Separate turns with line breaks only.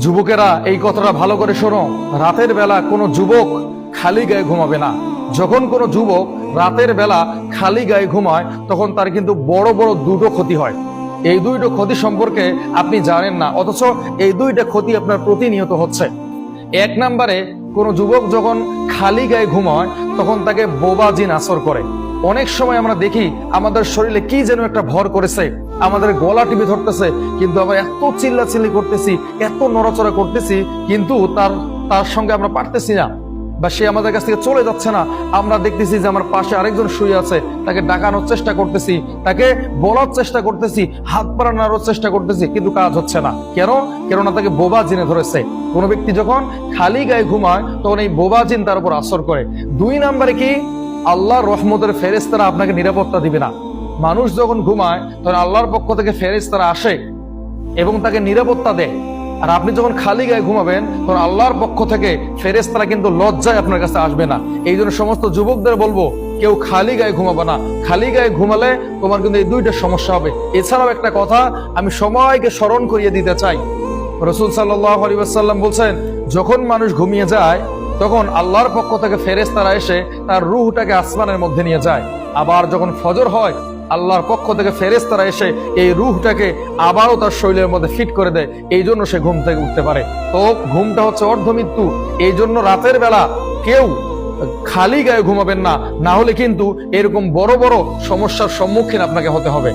যুবকেরা এই কথাটা ভালো করে শোনো, রাতের বেলা কোনো যুবক খালি গায়ে ঘুমাবে না। যখন কোনো যুবক রাতের বেলা খালি গায়ে ঘুমায় তখন তার কিন্তু বড় বড় দুটো ক্ষতি হয়। এই দুইটো ক্ষতি সম্পর্কে আপনি জানেন না, অথচ এই দুইটা ক্ষতি আপনার প্রতিনিয়ত হচ্ছে। এক নম্বরে, কোনো যুবক যখন খালি গায়ে ঘুমায় তখন তাকে বোবা জিন আসর করে। অনেক সময় আমরা দেখি আমাদের শরীরে কি যেন একটা ভর করেছে, আমাদের গলা টিপে ধরতেছে, কিন্তু আমরা এত চিল্লাচিল্লি করতেছি, এত নড়াচড়া করতেছি, কিন্তু তার সঙ্গে আমরা পারতেছি না, বা সে আমাদের কাছ থেকে চলে যাচ্ছে না। আমরা দেখতেছি যে আমার পাশে আরেকজন শুয়ে আছে, তাকে ডাকানোর চেষ্টা করতেছি, তাকে বলার চেষ্টা করতেছি, হাত পা নাড়ানোর চেষ্টা করতেছি, কিন্তু কাজ হচ্ছে না। কেননা তাকে বোবা জিনে ধরেছে। কোনো ব্যক্তি যখন খালি গায়ে ঘুমায় তখন এই বোবা জিন তার উপর আসর করে। দুই নম্বরে কি, আল্লাহর রহমতের ফেরেশতারা আপনাকে নিরাপত্তা দিবে না। মানুষ যখন ঘুমায় তখন আল্লাহর পক্ষ থেকে ফেরেশতারা আসে এবং তাকে নিরাপত্তা দেয়। আর আপনি যখন খালি গায়ে ঘুমাবেন তখন আল্লাহর পক্ষ থেকে ফেরেশতারা কিন্তু লজ্জায় আপনার কাছে আসবে না। এই জন্য সমস্ত যুবকদের বলবো, কেউ খালি গায়ে ঘুমাবে না। খালি গায়ে ঘুমালে তোমার কিন্তু এই দুইটা সমস্যা হবে। এছাড়াও একটা কথা আমি সময়কে স্মরণ করিয়ে দিতে চাই। রাসূল সাল্লাল্লাহু আলাইহি ওয়াসাল্লাম বলছেন, যখন মানুষ ঘুমিয়ে যায় তখন আল্লাহর পক্ষ থেকে ফেরেশতারা এসে তার রূহটাকে আসমানের মধ্যে নিয়ে যায়। আবার যখন ফজর হয় আল্লাহর পক্ষ থেকে ফেরেশতারা এসে এই রূহটাকে আবারও তার শরীরের মধ্যে ফিট করে দেয়। এই জন্য সে ঘুম থেকে উঠতে পারে। তো ঘুমটা হচ্ছে অর্ধমৃত্যু। এই জন্য রাতের বেলা কেউ খালি গায়ে ঘুমাবেন না, না হলে কিন্তু এরকম বড় বড় সমস্যার সম্মুখীন আপনাকে হতে হবে।